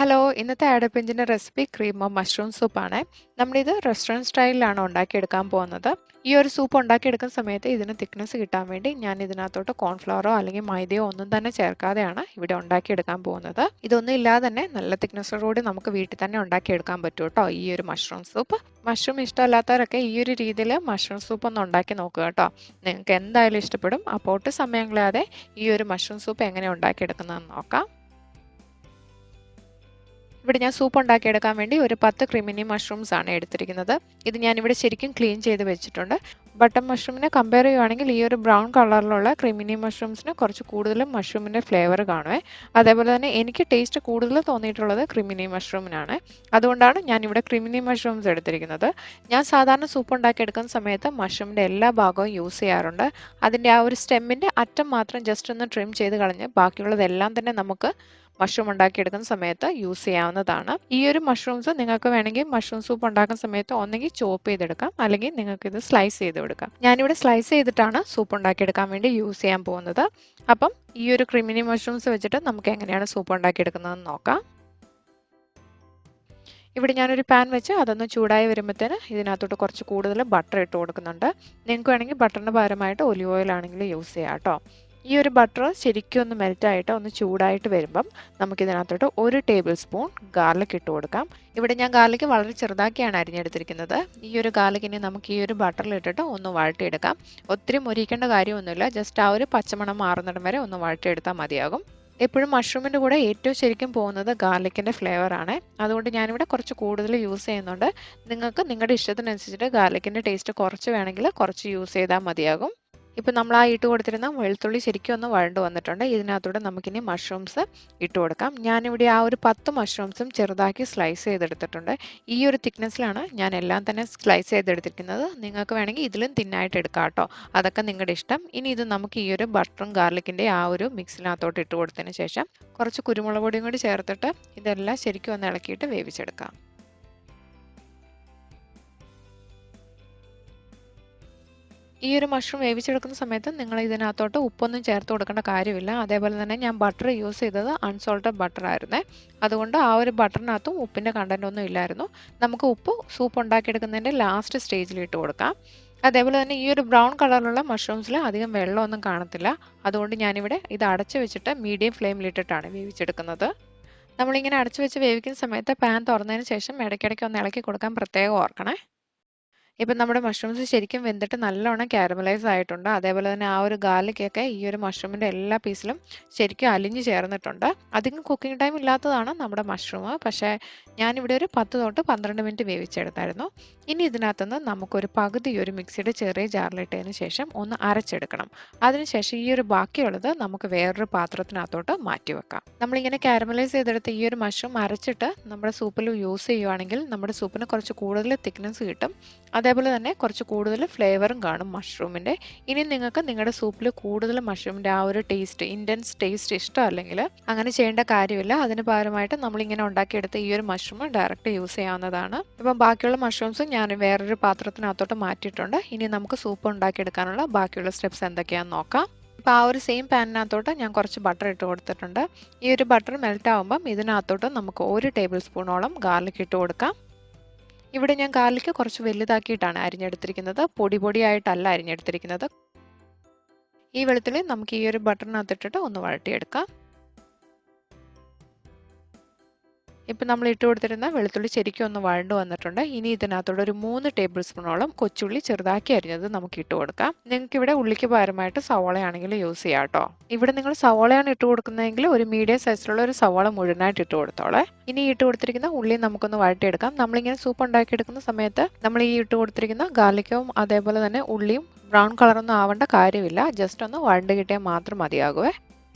Hello, ഇന്നത്തെ ആഡപ്പിഞ്ചിൻ്റെ recipe cream of mushroom സൂപ്പാണ്. നമ്മളിത് restaurant സ്റ്റൈലിലാണ് ഉണ്ടാക്കിയെടുക്കാൻ പോകുന്നത്. ഈ ഒരു സൂപ്പ് ഉണ്ടാക്കിയെടുക്കുന്ന സമയത്ത് ഇതിന് തിക്നെസ് കിട്ടാൻ വേണ്ടി ഞാൻ ഇതിനകത്തോട്ട് കോൺഫ്ലവറോ അല്ലെങ്കിൽ മൈദയോ ഒന്നും തന്നെ ചേർക്കാതെയാണ് ഇവിടെ ഉണ്ടാക്കിയെടുക്കാൻ പോകുന്നത്. ഇതൊന്നും ഇല്ലാതെ തന്നെ നല്ല തിക്നെസ്സോടുകൂടി നമുക്ക് വീട്ടിൽ തന്നെ ഉണ്ടാക്കിയെടുക്കാൻ പറ്റും കേട്ടോ ഈ ഒരു മഷ്റൂം സൂപ്പ്. മഷ്റൂം ഇഷ്ടമല്ലാത്തവരൊക്കെ ഈ ഒരു രീതിയിൽ മഷ്റൂം സൂപ്പ് ഒന്ന് ഉണ്ടാക്കി നോക്കുക കേട്ടോ. നിങ്ങൾക്ക് എന്തായാലും ഇഷ്ടപ്പെടും. അപ്പോൾ ഒട്ടും സമയം കളയാതെ ഈ ഒരു മഷ്റൂം സൂപ്പ് എങ്ങനെ ഉണ്ടാക്കിയെടുക്കുന്നതെന്ന് നോക്കാം. ഇവിടെ ഞാൻ സൂപ്പ് ഉണ്ടാക്കിയെടുക്കാൻ വേണ്ടി ഒരു 10 ക്രിമിനി മഷ്റൂംസ് ആണ് എടുത്തിരിക്കുന്നത്. ഇത് ഞാനിവിടെ ശരിക്കും ക്ലീൻ ചെയ്ത് വെച്ചിട്ടുണ്ട്. ബട്ടൺ മഷ്റൂമിനെ കമ്പയർ ചെയ്യുവാണെങ്കിൽ ഈ ഒരു ബ്രൗൺ കളറിലുള്ള ക്രിമിനി മഷ്റൂംസിന് കുറച്ച് കൂടുതലും മഷ്റൂമിൻ്റെ ഫ്ലേവർ കാണുമേ. അതേപോലെ തന്നെ എനിക്ക് ടേസ്റ്റ് കൂടുതൽ തോന്നിയിട്ടുള്ളത് ക്രിമിനി മഷ്റൂമിനാണ്. അതുകൊണ്ടാണ് ഞാനിവിടെ ക്രിമിനി മഷ്റൂംസ് എടുത്തിരിക്കുന്നത്. ഞാൻ സാധാരണ സൂപ്പ് ഉണ്ടാക്കിയെടുക്കുന്ന സമയത്ത് മഷ്റൂമിൻ്റെ എല്ലാ ഭാഗവും യൂസ് ചെയ്യാറുണ്ട്. അതിൻ്റെ ആ ഒരു സ്റ്റെമ്മിൻ്റെ അറ്റം മാത്രം ജസ്റ്റ് ഒന്ന് ട്രിം ചെയ്ത് കളഞ്ഞ് ബാക്കിയുള്ളതെല്ലാം തന്നെ നമുക്ക് മഷ്റൂം ഉണ്ടാക്കിയെടുക്കുന്ന സമയത്ത് യൂസ് ചെയ്യാവുന്നതാണ്. ഈ ഒരു മഷ്റൂംസ് നിങ്ങൾക്ക് വേണമെങ്കിൽ മഷ്റൂം സൂപ്പ് ഉണ്ടാക്കുന്ന സമയത്ത് ഒന്നെങ്കിൽ ചോപ്പ് ചെയ്തെടുക്കാം, അല്ലെങ്കിൽ നിങ്ങൾക്ക് ഇത് സ്ലൈസ് ചെയ്ത് എടുക്കാം. ഞാനിവിടെ സ്ലൈസ് ചെയ്തിട്ടാണ് സൂപ്പ് ഉണ്ടാക്കിയെടുക്കാൻ വേണ്ടി യൂസ് ചെയ്യാൻ പോകുന്നത്. അപ്പം ഈ ഒരു ക്രിമിനി മഷ്റൂംസ് വെച്ചിട്ട് നമുക്ക് എങ്ങനെയാണ് സൂപ്പ് ഉണ്ടാക്കിയെടുക്കുന്നതെന്ന് നോക്കാം. ഇവിടെ ഞാനൊരു പാൻ വെച്ച് അതൊന്ന് ചൂടായി വരുമ്പോഴത്തേന് ഇതിനകത്തോട്ട് കുറച്ച് കൂടുതൽ ബട്ടർ ഇട്ട് കൊടുക്കുന്നുണ്ട്. നിങ്ങൾക്ക് വേണമെങ്കിൽ ബട്ടറിന് പകരമായിട്ട് ഒലിവ് ഓയിൽ ആണെങ്കിൽ യൂസ് ചെയ്യാം കേട്ടോ. ഈ ഒരു ബട്ടർ ശരിക്കും ഒന്ന് മെൽറ്റായിട്ട് ഒന്ന് ചൂടായിട്ട് വരുമ്പം നമുക്കിതിനകത്തോട്ട് 1 ടേബിൾ സ്പൂൺ ഗാർലിക് ഇട്ട് കൊടുക്കാം. ഇവിടെ ഞാൻ ഗാർലിക് വളരെ ചെറുതാക്കിയാണ് അരിഞ്ഞെടുത്തിരിക്കുന്നത്. ഈ ഒരു ഗാർലിക്കിനെ നമുക്ക് ഈ ഒരു ബട്ടറിൽ ഇട്ടിട്ട് ഒന്ന് വഴട്ടിയെടുക്കാം. ഒത്തിരി മൊരിക്കേണ്ട കാര്യമൊന്നുമില്ല, ജസ്റ്റ് ആ ഒരു പച്ചമണം മാറുന്നിടം വരെ ഒന്ന് വഴട്ടിയെടുത്താൽ മതിയാകും. എപ്പോഴും മഷ്റൂമിൻ്റെ കൂടെ ഏറ്റവും ശരിക്കും പോകുന്നത് ഗാർലിക്കിൻ്റെ ഫ്ലേവറാണ്. അതുകൊണ്ട് ഞാനിവിടെ കുറച്ച് കൂടുതൽ യൂസ് ചെയ്യുന്നുണ്ട്. നിങ്ങൾക്ക് നിങ്ങളുടെ ഇഷ്ടത്തിനനുസരിച്ചിട്ട് ഗാർലിക്കിൻ്റെ ടേസ്റ്റ് കുറച്ച് വേണമെങ്കിൽ കുറച്ച് യൂസ് ചെയ്താൽ മതിയാകും. ഇപ്പം നമ്മൾ ആ ഇട്ട് കൊടുത്തിരുന്ന വെളുത്തുള്ളി ശരിക്കും ഒന്ന് വഴണ്ട് വന്നിട്ടുണ്ട്. ഇതിനകത്തൂടെ നമുക്കിനി മഷ്റൂംസ് ഇട്ട് കൊടുക്കാം. ഞാനിവിടെ ആ ഒരു 10 മഷ്റൂംസും ചെറുതാക്കി സ്ലൈസ് ചെയ്തെടുത്തിട്ടുണ്ട്. ഈ ഒരു തിക്നെസ്സിലാണ് ഞാൻ എല്ലാം തന്നെ സ്ലൈസ് ചെയ്തെടുത്തിരിക്കുന്നത്. നിങ്ങൾക്ക് വേണമെങ്കിൽ ഇതിലും തിന്നായിട്ട് എടുക്കാം കേട്ടോ. അതൊക്കെ നിങ്ങളുടെ ഇഷ്ടം. ഇനി ഇത് നമുക്ക് ഈ ഒരു ബട്ടറും ഗാർലിക്കിൻ്റെ ആ ഒരു മിക്സിനകത്തോട്ട് ഇട്ട് കൊടുത്തതിന് ശേഷം കുറച്ച് കുരുമുളക് പൊടിയും കൂടി ചേർത്തിട്ട് ഇതെല്ലാം ശരിക്കും ഒന്ന് ഇളക്കിയിട്ട് വേവിച്ചെടുക്കാം. ഈ ഒരു മഷ്റൂം വേവിച്ചെടുക്കുന്ന സമയത്ത് നിങ്ങൾ ഇതിനകത്തോട്ട് ഉപ്പൊന്നും ചേർത്ത് കൊടുക്കേണ്ട കാര്യമില്ല. അതേപോലെ തന്നെ ഞാൻ ബട്ടർ യൂസ് ചെയ്തത് അൺസോൾട്ടഡ് ബട്ടർ ആയിരുന്നേ. അതുകൊണ്ട് ആ ഒരു ബട്ടറിനകത്തും ഉപ്പിൻ്റെ കണ്ടന്റ് ഒന്നും ഇല്ലായിരുന്നു. നമുക്ക് ഉപ്പ് സൂപ്പ് ഉണ്ടാക്കിയെടുക്കുന്നതിൻ്റെ ലാസ്റ്റ് സ്റ്റേജിൽ ഇട്ട് കൊടുക്കാം. അതേപോലെ തന്നെ ഈ ഒരു ബ്രൗൺ കളറിലുള്ള മഷ്റൂംസിൽ അധികം വെള്ളമൊന്നും കാണത്തില്ല. അതുകൊണ്ട് ഞാനിവിടെ ഇത് അടച്ചു വെച്ചിട്ട് മീഡിയം ഫ്ലെയിമിലിട്ടിട്ടാണ് വേവിച്ചെടുക്കുന്നത്. നമ്മളിങ്ങനെ അടച്ചു വെച്ച് വേവിക്കുന്ന സമയത്ത് പാൻ തുറന്നതിന് ശേഷം ഇടയ്ക്കിടയ്ക്ക് ഒന്ന് ഇളക്കി കൊടുക്കാൻ പ്രത്യേകം ഓർക്കണേ. ഇപ്പം നമ്മുടെ മഷ്റൂംസ് ശരിക്കും വെന്തിട്ട് നല്ലോണം കാരമലൈസ് ആയിട്ടുണ്ട്. അതേപോലെ തന്നെ ആ ഒരു ഗാർലിക്കൊക്കെ ഈ ഒരു മഷ്റൂമിൻ്റെ എല്ലാ പീസിലും ശരിക്കും അലിഞ്ഞു ചേർന്നിട്ടുണ്ട്. അധികം കുക്കിംഗ് ടൈം ഇല്ലാത്തതാണ് നമ്മുടെ മഷ്റൂം. പക്ഷേ ഞാനിവിടെ ഒരു 10 തൊട്ട് 12 മിനിറ്റ് വേവിച്ചെടുത്തായിരുന്നു. ഇനി ഇതിനകത്തുനിന്ന് നമുക്കൊരു പകുതി ഒരു മിക്സിയുടെ ചെറിയ ജാറിലിട്ടതിന് ശേഷം ഒന്ന് അരച്ചെടുക്കണം. അതിനുശേഷം ഈ ഒരു ബാക്കിയുള്ളത് നമുക്ക് വേറൊരു പാത്രത്തിനകത്തോട്ട് മാറ്റി വെക്കാം. നമ്മളിങ്ങനെ കാരമലൈസ് ചെയ്തെടുത്ത് ഈ ഒരു മഷ്റൂം അരച്ചിട്ട് നമ്മുടെ സൂപ്പിൽ യൂസ് ചെയ്യുവാണെങ്കിൽ നമ്മുടെ സൂപ്പിന് കുറച്ച് കൂടുതൽ തിക്നെസ് കിട്ടും. അതേപോലെ തന്നെ കുറച്ച് കൂടുതൽ ഫ്ലേവറും കാണും മഷ്റൂമിൻ്റെ. ഇനി നിങ്ങൾക്ക് നിങ്ങളുടെ സൂപ്പിൽ കൂടുതൽ മഷ്റൂമിൻ്റെ ആ ഒരു ടേസ്റ്റ്, ഇൻറ്റൻസ് ടേസ്റ്റ് ഇഷ്ടമല്ലെങ്കിൽ അങ്ങനെ ചെയ്യേണ്ട കാര്യമില്ല. അതിന് പകരമായിട്ട് നമ്മളിങ്ങനെ ഉണ്ടാക്കിയെടുത്ത ഈ ഒരു മഷ്റൂം ഡയറക്റ്റ് യൂസ് ചെയ്യാവുന്നതാണ്. ഇപ്പം ബാക്കിയുള്ള മഷ്റൂംസും ഞാൻ വേറൊരു പാത്രത്തിനകത്തോട്ട് മാറ്റിയിട്ടുണ്ട്. ഇനി നമുക്ക് സൂപ്പ് ഉണ്ടാക്കിയെടുക്കാനുള്ള ബാക്കിയുള്ള സ്റ്റെപ്സ് എന്തൊക്കെയാണെന്ന് നോക്കാം. ഇപ്പോൾ ആ ഒരു സെയിം പാനിനകത്തോട്ട് ഞാൻ കുറച്ച് ബട്ടർ ഇട്ട് കൊടുത്തിട്ടുണ്ട്. ഈ ഒരു ബട്ടർ മെൽറ്റ് ആകുമ്പം ഇതിനകത്തോട്ട് നമുക്ക് 1 ടേബിൾ സ്പൂണോളം ഗാർലിക് ഇട്ട് കൊടുക്കാം. ഇവിടെ ഞാൻ ഗാർലിക് കുറച്ച് വലുതാക്കിയിട്ടാണ് അരിഞ്ഞെടുത്തിരിക്കുന്നത്. പൊടി പൊടിയായിട്ടല്ല അരിഞ്ഞെടുത്തിരിക്കുന്നത്. ഈ വെളുത്തുള്ളി നമുക്ക് ഈ ഒരു ബട്ടറിനകത്തിട്ടിട്ട് ഒന്ന് വഴട്ടിയെടുക്കാം. ഇപ്പം നമ്മൾ ഇട്ട് കൊടുത്തിരുന്ന വെളുത്തുള്ളി ശരിക്കും ഒന്ന് വഴണ്ട് വന്നിട്ടുണ്ട്. ഇനി ഇതിനകത്തോടെ ഒരു 3 ടേബിൾ സ്പൂണോളം കൊച്ചുള്ളി ചെറുതാക്കി അരിഞ്ഞത് നമുക്ക് ഇട്ട് കൊടുക്കാം. നിങ്ങൾക്ക് ഇവിടെ ഉള്ളിക്ക് പകരമായിട്ട് സവോളയാണെങ്കിൽ യൂസ് ചെയ്യാം കേട്ടോ. ഇവിടെ നിങ്ങൾ സവോളയാണ് ഇട്ട് കൊടുക്കുന്നതെങ്കിൽ ഒരു മീഡിയം സൈസിലുള്ള ഒരു സവോള മുഴുവനായിട്ട് ഇട്ട് കൊടുത്തോളെ. ഇനി ഇട്ട് കൊടുത്തിരിക്കുന്ന ഉള്ളി നമുക്കൊന്ന് വഴട്ടിയെടുക്കാം. നമ്മളിങ്ങനെ സൂപ്പ് ഉണ്ടാക്കിയെടുക്കുന്ന സമയത്ത് നമ്മൾ ഈ ഇട്ട് കൊടുത്തിരിക്കുന്ന ഗാർലിക്കും അതേപോലെ തന്നെ ഉള്ളിയും ബ്രൗൺ കളറൊന്നും ആവേണ്ട കാര്യമില്ല. ജസ്റ്റ് ഒന്ന് വഴണ്ട് കിട്ടിയാൽ മാത്രം മതിയാകുമേ.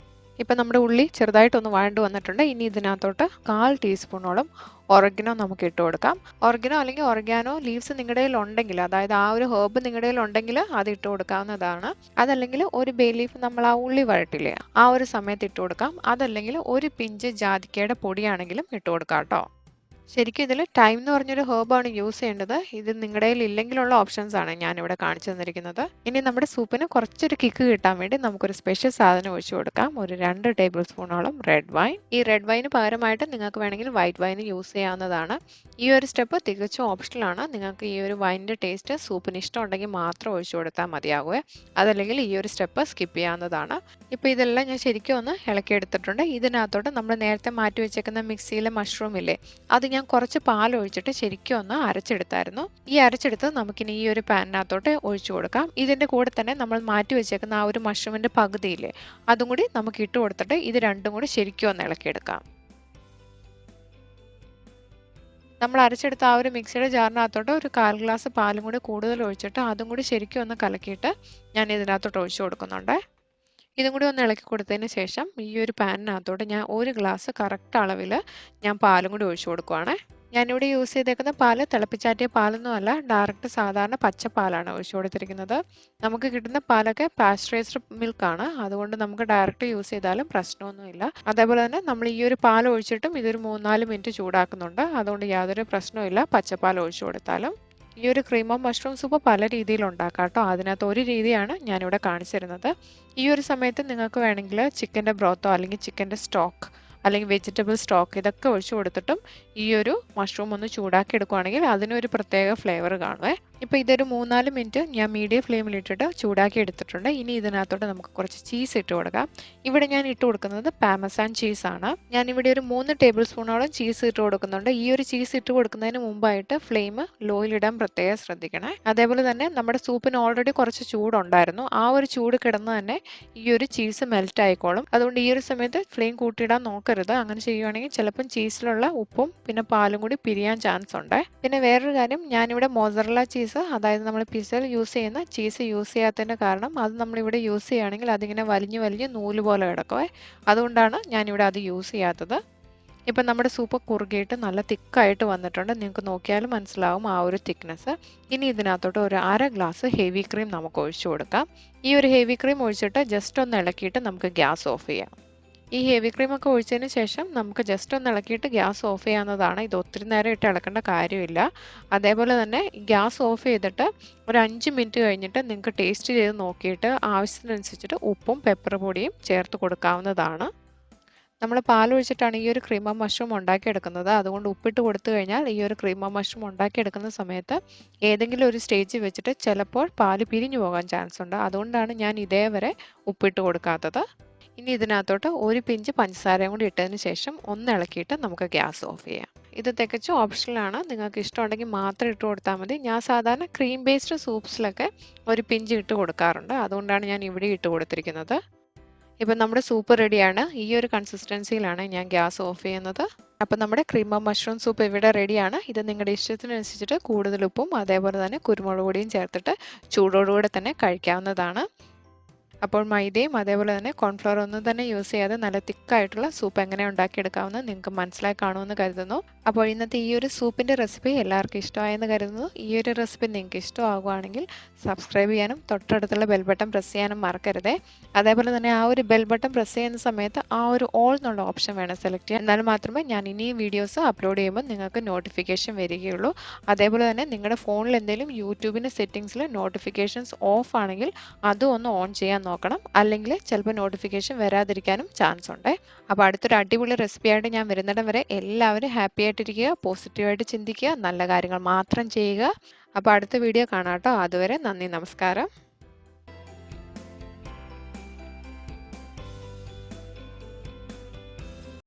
ഇപ്പം നമ്മുടെ ഉള്ളി ചെറുതായിട്ടൊന്ന് വഴണ്ട് വന്നിട്ടുണ്ട്. ഇനി ഇതിനകത്തോട്ട് 1/4 ടീസ്പൂണോളം ഒറിഗനോ നമുക്ക് ഇട്ട് കൊടുക്കാം. ഒറിഗനോ അല്ലെങ്കിൽ ഒറിഗാനോ ലീവ്സ് നിങ്ങളുടെ കയ്യിൽ ഉണ്ടെങ്കിൽ, അതായത് ആ ഒരു ഹെർബ് നിങ്ങളുടെ കയ്യിൽ ഉണ്ടെങ്കിൽ അത് ഇട്ട് കൊടുക്കാവുന്നതാണ്. അതല്ലെങ്കിൽ ഒരു ബേ ലീഫ് നമ്മൾ ആ ഉള്ളി വഴട്ടില്ലേ ആ ഒരു സമയത്ത് ഇട്ട് കൊടുക്കാം. അതല്ലെങ്കിൽ ഒരു പിഞ്ച് ജാതിക്കയുടെ പൊടിയാണെങ്കിലും ഇട്ട് കൊടുക്കാം കേട്ടോ. ശരിക്കും ഇതിൽ ടൈം എന്ന് പറഞ്ഞൊരു ഹെർബാണ് യൂസ് ചെയ്യേണ്ടത്. ഇത് നിങ്ങളുടെ കയ്യിൽ ഇല്ലെങ്കിലുള്ള ഓപ്ഷൻസ് ആണ് ഞാനിവിടെ കാണിച്ചു തന്നിരിക്കുന്നത്. ഇനി നമ്മുടെ സൂപ്പിന് കുറച്ചൊരു കിക്ക് കിട്ടാൻ വേണ്ടി നമുക്കൊരു സ്പെഷ്യൽ സാധനം ഒഴിച്ചു കൊടുക്കാം. ഒരു 2 ടേബിൾ സ്പൂണോളം റെഡ് വൈൻ. ഈ റെഡ് വൈന് പകരമായിട്ട് നിങ്ങൾക്ക് വേണമെങ്കിൽ വൈറ്റ് വൈൻ യൂസ് ചെയ്യാവുന്നതാണ്. ഈ ഒരു സ്റ്റെപ്പ് തികച്ചും ഓപ്ഷണലാണ്. നിങ്ങൾക്ക് ഈ ഒരു വൈനിൻ്റെ ടേസ്റ്റ് സൂപ്പിന് ഇഷ്ടമുണ്ടെങ്കിൽ മാത്രം ഒഴിച്ചു കൊടുത്താൽ മതിയാകുമേ. അതല്ലെങ്കിൽ ഈ ഒരു സ്റ്റെപ്പ് സ്കിപ്പ് ചെയ്യാവുന്നതാണ്. ഇപ്പോൾ ഇതെല്ലാം ഞാൻ ശരിക്കും ഒന്ന് ഇളക്കിയെടുത്തിട്ടുണ്ട്. ഇതിനകത്തോട്ട് നമ്മൾ നേരത്തെ മാറ്റി വെച്ചേക്കുന്ന മിക്സിയിലെ മഷ്റൂം ഇല്ലേ, അത് ഞാൻ കുറച്ച് പാലൊഴിച്ചിട്ട് ശരിക്കും ഒന്ന് അരച്ചെടുത്തായിരുന്നു. ഈ അരച്ചെടുത്ത് നമുക്കിനി ഈ ഒരു പാനിനകത്തോട്ട് ഒഴിച്ചു കൊടുക്കാം. ഇതിൻ്റെ കൂടെ തന്നെ നമ്മൾ മാറ്റി വെച്ചേക്കുന്ന ആ ഒരു മഷ്റൂമിൻ്റെ പകുതിയില്ലേ, അതും കൂടി നമുക്ക് ഇട്ട് കൊടുത്തിട്ട് ഇത് രണ്ടും കൂടി ശരിക്കും ഒന്ന് ഇളക്കിയെടുക്കാം. നമ്മൾ അരച്ചെടുത്ത ആ ഒരു മിക്സിയുടെ ജാറിനകത്തോട്ട് ഒരു 1/4 ഗ്ലാസ് പാലും കൂടി കൂടുതൽ ഒഴിച്ചിട്ട് അതും കൂടി ശരിക്കും ഒന്ന് കലക്കിയിട്ട് ഞാൻ ഇതിനകത്തോട്ട് ഒഴിച്ചു കൊടുക്കുന്നുണ്ട്. ഇതും കൂടി ഒന്ന് ഇളക്കി കൊടുത്തതിന് ശേഷം ഈ ഒരു പാനിനകത്തോട്ട് ഞാൻ 1 ഗ്ലാസ് കറക്റ്റ് അളവിൽ ഞാൻ പാലും കൂടി ഒഴിച്ചു കൊടുക്കുവാണേ. ഞാനിവിടെ യൂസ് ചെയ്തേക്കുന്ന പാല് തിളപ്പിച്ചാറ്റിയ പാലൊന്നുമല്ല, ഡയറക്റ്റ് സാധാരണ പച്ചപ്പാലാണ് ഒഴിച്ചു കൊടുത്തിരിക്കുന്നത്. നമുക്ക് കിട്ടുന്ന പാലൊക്കെ പാസ്ചറൈസ്ഡ് മിൽക്കാണ്, അതുകൊണ്ട് നമുക്ക് ഡയറക്റ്റ് യൂസ് ചെയ്താലും പ്രശ്നമൊന്നുമില്ല. അതേപോലെ തന്നെ നമ്മൾ ഈ ഒരു പാൽ ഒഴിച്ചിട്ടും ഇതൊരു 3-4 മിനിറ്റ് ചൂടാക്കുന്നുണ്ട്, അതുകൊണ്ട് യാതൊരു പ്രശ്നവുമില്ല പച്ചപ്പാൽ ഒഴിച്ചു കൊടുത്താലും. ഈ ഒരു ക്രീം ഓഫ് മഷ്റൂം സൂപ്പ് പല രീതിയിൽ ഉണ്ടാക്കാം കേട്ടോ. അതിനകത്ത് ഒരു രീതിയാണ് ഞാനിവിടെ കാണിച്ചു തരുന്നത്. ഈ ഒരു സമയത്ത് നിങ്ങൾക്ക് വേണമെങ്കിൽ ചിക്കൻ്റെ ബ്രോത്തോ അല്ലെങ്കിൽ ചിക്കൻ്റെ സ്റ്റോക്ക് അല്ലെങ്കിൽ വെജിറ്റബിൾ സ്റ്റോക്ക് ഇതൊക്കെ ഒഴിച്ചു കൊടുത്തിട്ടും ഈ ഒരു മഷ്റൂം ഒന്ന് ചൂടാക്കി എടുക്കുകയാണെങ്കിൽ അതിനൊരു പ്രത്യേക ഫ്ലേവർ കാണുമേ. ഇപ്പോൾ ഇതൊരു 3-4 മിനിറ്റ് ഞാൻ മീഡിയം ഫ്ലെയിമിൽ ഇട്ടിട്ട് ചൂടാക്കി എടുത്തിട്ടുണ്ട്. ഇനി ഇതിനകത്തോട്ട് നമുക്ക് കുറച്ച് ചീസ് ഇട്ട് കൊടുക്കാം. ഇവിടെ ഞാൻ ഇട്ട് കൊടുക്കുന്നത് പാമസാൻ ചീസാണ്. ഞാനിവിടെ ഒരു 3 ടേബിൾ സ്പൂണോളം ചീസ് ഇട്ട് കൊടുക്കുന്നുണ്ട്. ഈ ഒരു ചീസ് ഇട്ട് കൊടുക്കുന്നതിന് മുമ്പായിട്ട് ഫ്ലെയിം ലോയിലിടാൻ പ്രത്യേകം ശ്രദ്ധിക്കണേ. അതേപോലെ തന്നെ നമ്മുടെ സൂപ്പിന് ഓൾറെഡി കുറച്ച് ചൂടുണ്ടായിരുന്നു. ആ ഒരു ചൂട് കിടന്ന് തന്നെ ഈ ഒരു ചീസ് മെൽറ്റ് ആയിക്കോളും. അതുകൊണ്ട് ഈ ഒരു സമയത്ത് ഫ്ലെയിം കൂട്ടിയിടാൻ നോക്കരുത്. അങ്ങനെ ചെയ്യുവാണെങ്കിൽ ചിലപ്പം ചീസിലുള്ള ഉപ്പും പിന്നെ പാലും കൂടി പിരിയാൻ ചാൻസ് ഉണ്ട്. പിന്നെ വേറൊരു കാര്യം, ഞാനിവിടെ മോസറല്ല ചീസ്, അതായത് നമ്മൾ പിസയിൽ യൂസ് ചെയ്യുന്ന ചീസ് യൂസ് ചെയ്യാത്തതിൻ്റെ കാരണം അത് നമ്മളിവിടെ യൂസ് ചെയ്യുകയാണെങ്കിൽ അതിങ്ങനെ വലിഞ്ഞ് വലിഞ്ഞ് നൂല് പോലെ കിടക്കുമേ. അതുകൊണ്ടാണ് ഞാനിവിടെ അത് യൂസ് ചെയ്യാത്തത്. ഇപ്പം നമ്മുടെ സൂപ്പ് കുറുകിയിട്ട് നല്ല തിക്കായിട്ട് വന്നിട്ടുണ്ട്. നിങ്ങൾക്ക് നോക്കിയാലും മനസ്സിലാവും ആ ഒരു തിക്നെസ്. ഇനി ഇതിനകത്തോട്ട് ഒരു 1/2 ഗ്ലാസ് ഹെവി ക്രീം നമുക്ക് ഒഴിച്ചു കൊടുക്കാം. ഈ ഒരു ഹെവി ക്രീം ഒഴിച്ചിട്ട് ജസ്റ്റ് ഒന്ന് ഇളക്കിയിട്ട് നമുക്ക് ഗ്യാസ് ഓഫ് ചെയ്യാം. ഈ ഹെവി ക്രീമൊക്കെ ഒഴിച്ചതിന് ശേഷം നമുക്ക് ജസ്റ്റ് ഒന്ന് ഇളക്കിയിട്ട് ഗ്യാസ് ഓഫ് ചെയ്യാവുന്നതാണ്. ഇത് ഒത്തിരി നേരം ഇട്ട് ഇളക്കേണ്ട കാര്യമില്ല. അതേപോലെ തന്നെ ഗ്യാസ് ഓഫ് ചെയ്തിട്ട് ഒരു 5 മിനിറ്റ് കഴിഞ്ഞിട്ട് നിങ്ങൾക്ക് ടേസ്റ്റ് ചെയ്ത് നോക്കിയിട്ട് ആവശ്യത്തിനനുസരിച്ചിട്ട് ഉപ്പും പെപ്പർ പൊടിയും ചേർത്ത് കൊടുക്കാവുന്നതാണ്. നമ്മൾ പാലൊഴിച്ചിട്ടാണ് ഈ ഒരു ക്രീം ഓഫ് മഷ്റൂം ഉണ്ടാക്കിയെടുക്കുന്നത്. അതുകൊണ്ട് ഉപ്പിട്ട് കൊടുത്തു കഴിഞ്ഞാൽ ഈ ഒരു ക്രീം ഓഫ് മഷ്റൂം ഉണ്ടാക്കിയെടുക്കുന്ന സമയത്ത് ഏതെങ്കിലും ഒരു സ്റ്റേജിൽ വെച്ചിട്ട് ചിലപ്പോൾ പാല് പിരിഞ്ഞു പോകാൻ ചാൻസ് ഉണ്ട്. അതുകൊണ്ടാണ് ഞാൻ ഇതേവരെ ഉപ്പിട്ട് കൊടുക്കാത്തത്. ഇനി ഇതിനകത്തോട്ട് ഒരു പിഞ്ച് പഞ്ചസാരയും കൂടി ഇട്ടതിന് ശേഷം ഒന്ന് ഇളക്കിയിട്ട് നമുക്ക് ഗ്യാസ് ഓഫ് ചെയ്യാം. ഇത് തികച്ചും ഓപ്ഷണലാണ്. നിങ്ങൾക്ക് ഇഷ്ടമുണ്ടെങ്കിൽ മാത്രം ഇട്ട് കൊടുത്താൽ മതി. ഞാൻ സാധാരണ ക്രീം ബേസ്ഡ് സൂപ്സിലൊക്കെ ഒരു പിഞ്ച് ഇട്ട് കൊടുക്കാറുണ്ട്. അതുകൊണ്ടാണ് ഞാൻ ഇവിടെ ഇട്ട് കൊടുത്തിരിക്കുന്നത്. ഇപ്പം നമ്മുടെ സൂപ്പ് റെഡിയാണ്. ഈ ഒരു കൺസിസ്റ്റൻസിയിലാണ് ഞാൻ ഗ്യാസ് ഓഫ് ചെയ്യുന്നത്. അപ്പം നമ്മുടെ ക്രീം ഓഫ് മഷ്റൂം സൂപ്പ് ഇവിടെ റെഡിയാണ്. ഇത് നിങ്ങളുടെ ഇഷ്ടത്തിനനുസരിച്ചിട്ട് കൂടുതൽ ഉപ്പും അതേപോലെ തന്നെ കുരുമുളക് പൊടിയും ചേർത്തിട്ട് ചൂടോടുകൂടെ തന്നെ കഴിക്കാവുന്നതാണ്. അപ്പോൾ മൈദയും അതേപോലെ തന്നെ കോൺഫ്ലവർ ഒന്നും തന്നെ യൂസ് ചെയ്യാതെ നല്ല തിക്കായിട്ടുള്ള സൂപ്പ് എങ്ങനെ ഉണ്ടാക്കിയെടുക്കാമെന്ന് നിങ്ങൾക്ക് മനസ്സിലായി കാണുമെന്ന് കരുതുന്നു. അപ്പോൾ ഇന്നത്തെ ഈ ഒരു സൂപ്പിൻ്റെ റെസിപ്പി എല്ലാവർക്കും ഇഷ്ടമായെന്ന് കരുതുന്നു. ഈ ഒരു റെസിപ്പി നിങ്ങൾക്ക് ഇഷ്ടമാകുകയാണെങ്കിൽ സബ്സ്ക്രൈബ് ചെയ്യാനും തൊട്ടടുത്തുള്ള ബെൽ ബട്ടൺ പ്രസ് ചെയ്യാനും മറക്കരുതേ. അതേപോലെ തന്നെ ആ ഒരു ബെൽ ബട്ടൺ പ്രസ് ചെയ്യുന്ന സമയത്ത് ആ ഒരു ഓൾ എന്നുള്ള ഓപ്ഷൻ വേണം സെലക്ട് ചെയ്യാൻ. എന്നാൽ മാത്രമേ ഞാൻ ഇനിയും വീഡിയോസ് അപ്ലോഡ് ചെയ്യുമ്പോൾ നിങ്ങൾക്ക് നോട്ടിഫിക്കേഷൻ വരികയുള്ളൂ. അതേപോലെ തന്നെ നിങ്ങളുടെ ഫോണിൽ എന്തെങ്കിലും യൂട്യൂബിൻ്റെ സെറ്റിങ്സിൽ നോട്ടിഫിക്കേഷൻസ് ഓഫ് ആണെങ്കിൽ അതും ഒന്ന് ഓൺ ചെയ്യാൻ നോക്കണം. അല്ലെങ്കിൽ ചിലപ്പോൾ നോട്ടിഫിക്കേഷൻ വരാതിരിക്കാനും ചാൻസ് ഉണ്ട്. അപ്പോൾ അടുത്തൊരു അടിപൊളി റെസിപ്പി ആയിട്ട് ഞാൻ വരുന്നിടം വരെ എല്ലാവരും ഹാപ്പി ആയിട്ടിരിക്കുക, പോസിറ്റീവായിട്ട് ചിന്തിക്കുക, നല്ല കാര്യങ്ങൾ മാത്രം ചെയ്യുക. അപ്പോൾ അടുത്ത വീഡിയോ കാണാം കേട്ടോ. അതുവരെ നന്ദി, നമസ്കാരം.